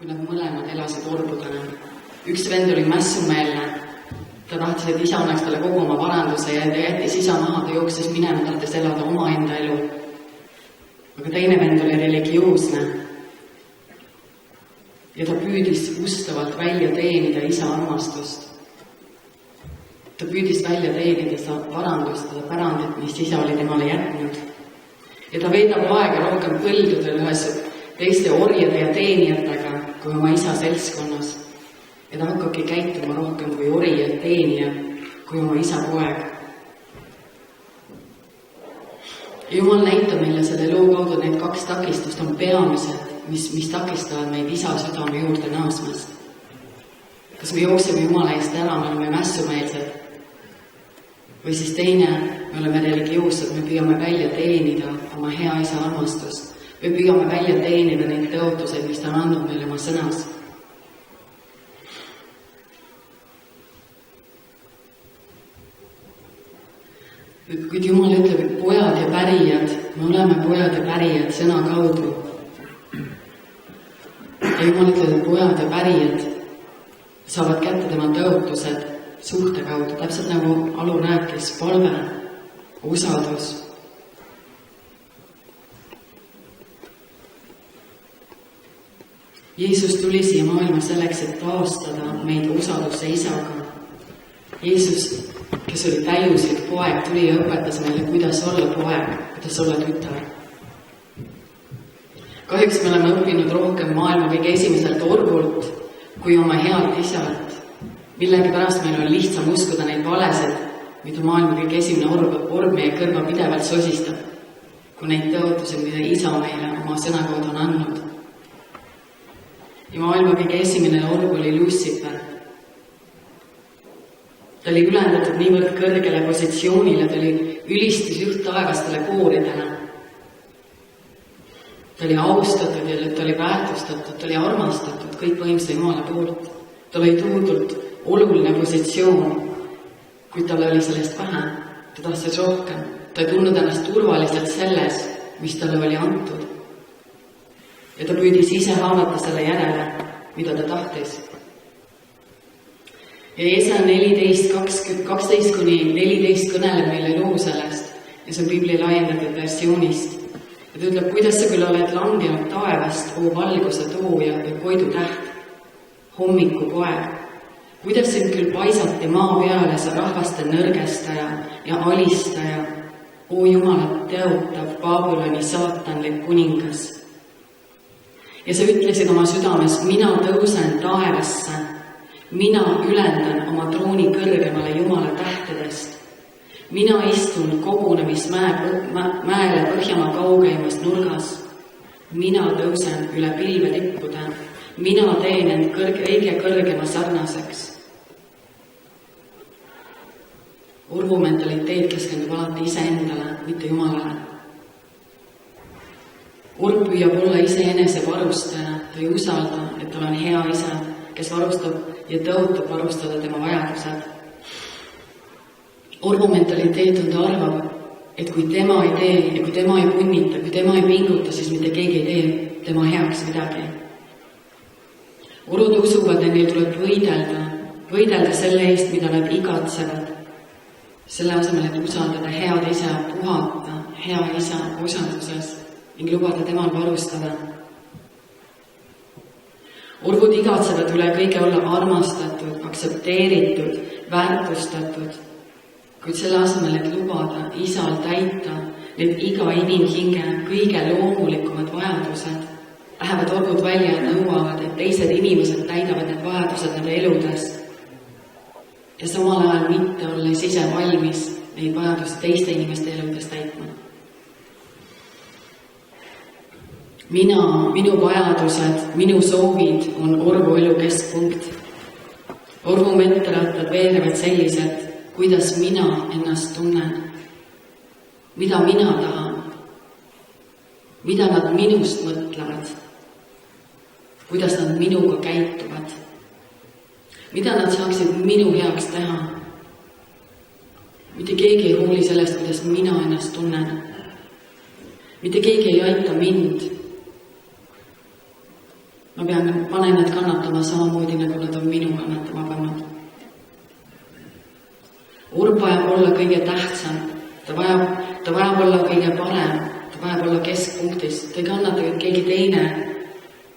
kui nad mõlemad elasid orbudena. Üks vend oli mässumeelne, ta tahtis, et isa annaks talle kogu oma varanduse ja ta jättis isa maha, ta jooksis minema, tahtis elada omaenda elu. Aga teine vend oli religioosne ja ta püüdis ustavalt välja teenida isa armastust. Ta püüdis välja teenida seda varandust, seda pärandit, mis isa oli temale jätnud. Ja ta veedab aega rohkem põldudel ühes teiste orjade ja teenijatega kui oma isa seltskonnas. Ja ta hakkabki käituma rohkem kui ori ja teenija, kui oma isa poeg. Ja Jumal näitab meile selle loo kaudu, et need kaks takistust on peamised, mis takistavad meid isa südame juurde naasmast. Kas me jooksime Jumala eest ära, me oleme mässumeelsed, või siis teine, me oleme religioossed, me püüame välja teenida oma hea isa armastust, me püüame välja teenida neid tõotuseid, mis ta on andnud meile oma sõnas. Kuid Jumal ütleb, et pojad ja pärijad, me oleme pojad ja pärijad sõna kaudu. Ja Jumal ütleb, et pojad ja pärijad saavad kätte tema tõotused suhte kaudu, täpselt nagu Alu rääkis, palve, usaldus. Jeesus tuli siia maailma selleks, et taastada meid usalduse isaga. Jeesus, kes oli täiuslik poeg, tuli ja õpetas meile, kuidas olla poeg, kuidas olla tütar. Kahjuks me oleme õppinud rohkem maailma kõige esimeselt orvult kui oma head isalt. Millegi pärast meil on lihtsam uskuda neid valesid, mida maailma kõige esimene orv meie kõrva pidevalt sosistab, kui neid tõotusi, mida isa meile oma sõna kaudu on andnud. Ja maailma kõige esimene orv oli Lucifer. Ta oli ülendatud niivõrd kõrgele positsioonile, ta oli ülistis juht taevastele kooridele. Ta oli austatud ja ta oli väärtustatud, ta oli armastatud kõikvõimsa Jumala poolt. Ta oli toodult oluline positsioon, kuid tal oli sellest vähe. Ta tahtis rohkem. Ta ei tundnud ennast turvaliselt selles, mis talle oli antud. Ja ta püüdis ise haavata selle järele, mida ta tahtis. Ja Jesaja 12-14 kõneleb meile loo sellest ja see on Bibli laiendatud versioonist. Ja ta ütleb, kuidas sa küll oled langenud taevast, oo valguse tooja ja koidu täht, hommiku poeg. Kuidas sind küll paisati maa peale, sa rahvaste nõrgestaja ja alistaja, oo Jumalat teotav Babyloni saatanlik kuningas. Ja sa ütlesid oma südames, mina tõusen taevasse, mina ülendan oma trooni kõrgemale Jumala tähtedest. Mina istun kogunemismäele Põhjamaa kaugeimas nurgas. Mina tõusen üle pilve tippude. Mina teen end kõige kõrgema sarnaseks. Orvumentaliteet keskendub alati iseendale, mitte Jumalale. Orv püüab olla iseenese varustaja, ta ei usalda, et tal on hea isa, kes varustab ja tõotab varustada tema vajadused. Orvumentaliteet on, ta arvab, et kui tema ei tee ja kui tema ei punnita, kui tema ei pinguta, siis mitte keegi ei tee tema heaks midagi. Orud usuvad, et neil tuleb võidelda selle eest, mida nad igatsevad. Selle asemel, et usaldada head isa, puhata hea isa usalduses ning lubada temal varustada. Orvud igatsevad üle kõige olla armastatud, aksepteeritud, väärtustatud, kuid selle asemel, et lubada isal täita need iga inimhinge kõige loomulikumad vajadused, lähevad orvud välja ja nõuavad, et teised inimesed täidavad need vajadused nende eludes ja samal ajal mitte olles ise valmis neid vajadusi teiste inimeste eludes täitma. Minu vajadused, minu soovid on orvu elu keskpunkt. Orvu menterattad veerevad sellised, kuidas mina ennast tunnen, mida mina tahan, mida nad minust mõtlevad, kuidas nad minuga käituvad, mida nad saaksid minu heaks teha. Mitte keegi ei hooli sellest, kuidas mina ennast tunnen. Mitte keegi ei aita mind. ma panen nad kannatama samamoodi, nagu nad on minu kannatama pannud. Urb vajab olla kõige tähtsam, ta vajab olla kõige parem, ta vajab olla keskpunktis, ta ei kannata, et keegi teine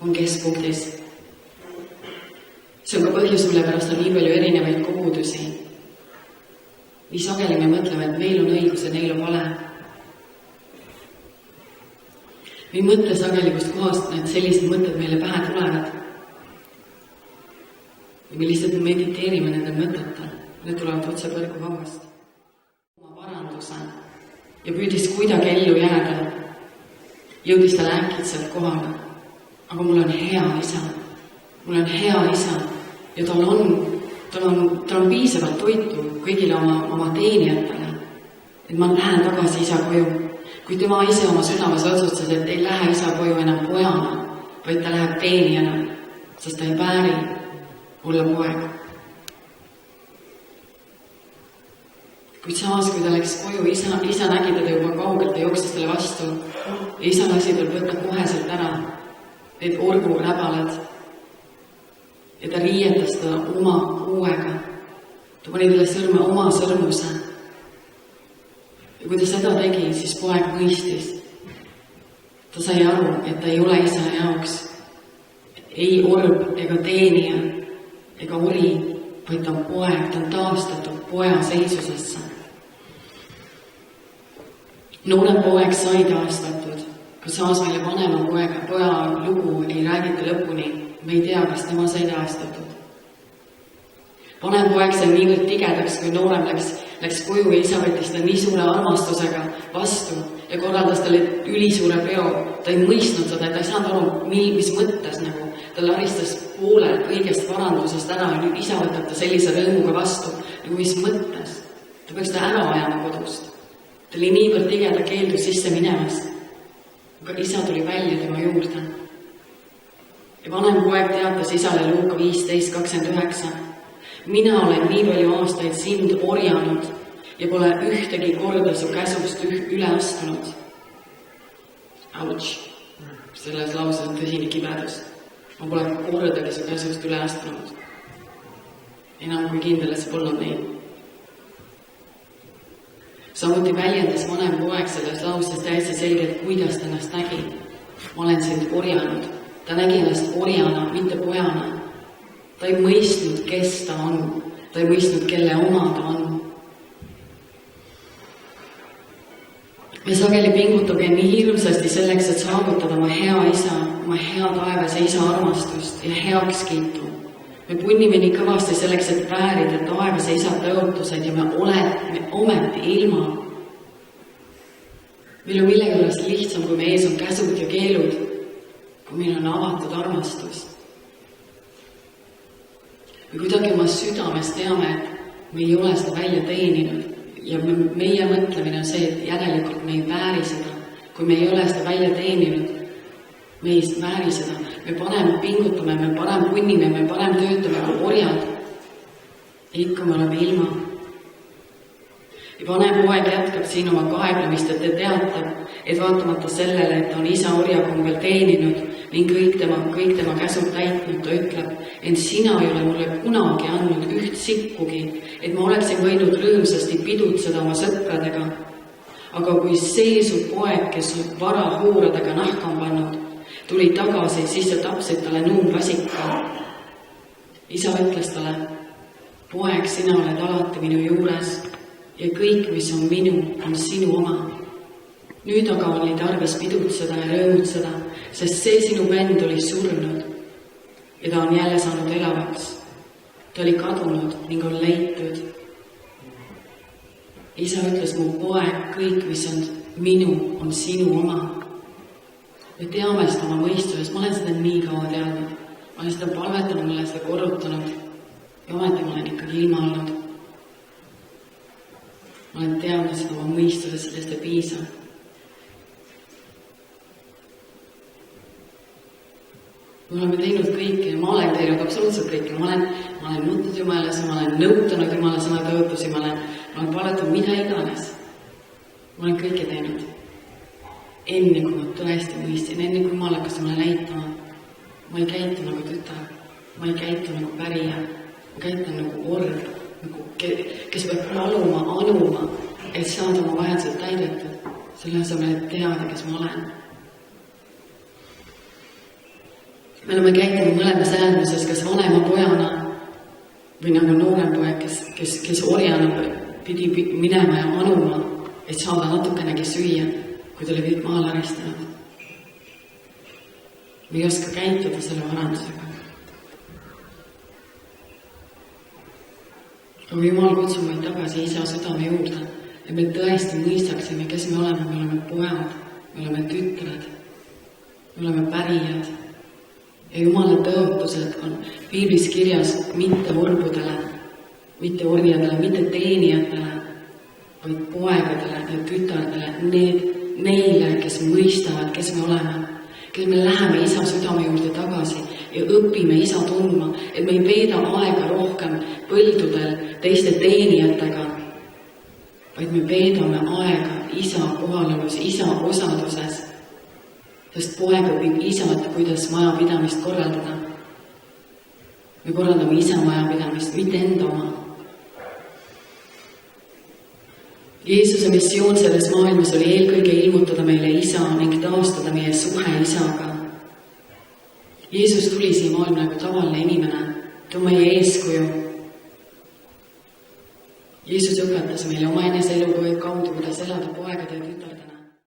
on keskpunktis. See on ka põhjus, mille pärast on nii palju erinevaid kogudusi. Nii sageli me mõtleme, et meil on õigus ja neil on vale. Me ei mõtle sageli, kust kohast need sellised mõtted meile pähe tulevad. Ja me lihtsalt mediteerime nende mõtete. Need tulevad otse põrgu hauast. Oma paranduse ja püüdis kuidagi ellu jääda. Jõudis talle äkitselt kohale. Aga mul on hea isa. Mul on hea isa. Ja tal on piisavalt toitu kõigile oma teenijatele. Et ma lähen tagasi isa koju. Kui tema ise oma südames otsustas, et ei lähe isa koju enam pojana, vaid ta läheb teenijana, sest ta ei vääri olla poeg. Kuid samas, kui ta läks koju, isa nägi teda juba kaugelt ja jooksis talle vastu. Ja isa lasi tal võtta koheselt ära need orgu räbalad. Ja ta riietas ta oma uuega. Ta pani talle sõrme oma sõrmuse. Ja kui ta seda tegi, siis poeg mõistis. Ta sai aru, et ta ei ole isa jaoks ei orb ega teenija ega ori, vaid ta on poeg, ta on taastatud poja seisusesse. Noorem poeg sai taastatud, kui saas meile vanema poja lugu ei räägita lõpuni, me ei tea, kas tema sai taastatud. Vanem poeg sai niivõrd tigedaks, kui noorem läks koju ja isa võttis ta nii suure armastusega vastu ja korraldas talle ülisuure peo. Ta ei mõistnud seda, ta ei saanud aru, mis mõttes nagu. Ta laristas poole kõigest varandusest ära ja nüüd isa võtab ta sellise rõõmuga vastu, nagu mis mõttes. Ta peaks ta ära ajama kodust. Ta oli niivõrd tigeda keeldu sisse minemast. Aga isa tuli välja tema juurde. Ja vanem poeg teatas isale Luuka 15:29. Mina olen nii palju aastaid sind orjanud ja pole ühtegi korda su käsust üle astunud. Ouch! Selles lauses on tõsine kibedus. Ma pole kordagi su käsust üle astunud. Enam kui kindel, et see polnud nii. Samuti väljendas vanem poeg selles lauses täiesti selgelt, kuidas ta ennast nägi. Ma olen sind orjanud. Ta nägi ennast orjana, mitte pojana. Ta ei mõistnud, kes ta on. Ta ei mõistnud, kelle oma ta on. Me sageli pingutage nii hirmsasti selleks, et saavutada oma hea isa, oma hea taevase isa armastust ja heakskiitu. Me punnime nii kõvasti selleks, et väärida taevase isa tõotused ja me ometi ilma. Meil on millegipärast lihtsam, kui me ees on käsud ja keelud, kui meil on avatud armastus. Me kuidagi oma südames teame, et me ei ole seda välja teeninud ja meie mõtlemine on see, et järelikult me ei vääri seda. Kui me ei ole seda välja teeninud, me ei vääri seda. Me panem pingutame, me panem punnime, me panem töötame kui orjad. Ja ikka me oleme ilma. Ja vanem poeg jätkab siin oma kaeblemist, et ta teatab, et vaatamata sellele, et ta on isa orjakombel teeninud ning kõik tema käsud täitnud, ta ütleb, et sina ei ole mulle kunagi andnud üht sikkugi, et ma oleksin võinud rõõmsasti pidutseda oma sõpradega. Aga kui see su poeg, kes vara hooradega nahka on pannud, tuli tagasi, siis sa tapsid talle nuumvasika. Isa ütles talle, poeg, sina oled alati minu juures ja kõik, mis on minu, on sinu oma. Nüüd aga oli tarvis pidutseda ja rõõmutseda, sest see sinu vend oli surnud ja ta on jälle saanud elavaks. Ta oli kadunud ning on leitud. Isa ütles, mu poeg, kõik, mis on minu, on sinu oma. Me teame seda oma mõistuses, ma olen seda nii kaua teadnud. Ma olen seda palvetanud, ma olen seda korrutanud ja ometi ma olen ikkagi ilma olnud. Ma olen teadnud seda oma mõistuses, sellest ei piisa. Me oleme teinud kõike ja ma olen teinud absoluutselt kõike. Ma olen nutnud Jumalas, ma olen nõutanud Jumala sõna tõotusi, ma olen paletanud mida iganes. Ma olen kõike teinud. Enne kui ma tõesti mõistsin, enne kui Jumal hakkas mulle näitama, ma ei käitu nagu tütar, ma ei käitu nagu pärija, ma käitun nagu orb, nagu kes peab paluma, anuma, et saada oma vajadused täidetud, selle asemel, et teada, kes ma olen. Me oleme käitunud mõlemas äärmuses, kas vanema pojana või nagu noorem poeg, kes orjana pidi minema ja anuma, et saada natukenegi süüa, kui ta oli kõik maal arestanud. Me ei oska käituda selle varandusega. Aga Jumal kutsub meid tagasi isa südame juurde, et me tõesti mõistaksime, kes me oleme pojad, me oleme tütred, me oleme pärijad. Ja Jumala tõotused on Piiblis kirjas mitte orbudele, mitte orjadele, mitte teenijatele, vaid poegadele ja tütardele, neile, kes mõistavad, kes me oleme, kes me läheme isa südame juurde tagasi ja õpime isa tundma, et me ei veeda aega rohkem põldudel teiste teenijatega, vaid me veedame aega isa kohalolus, isa osaduses, sest poeg õpib isad, kuidas majapidamist korraldada. Me korraldame isa majapidamist, mitte enda oma. Jeesuse missioon selles maailmas oli eelkõige ilmutada meile isa ning taastada meie suhe isaga. Jeesus tuli siia maailma nagu tavaline inimene, ta on meie eeskuju. Jeesus õpetas meile oma enese elu kaudu, kuidas elada poegade ja tütarde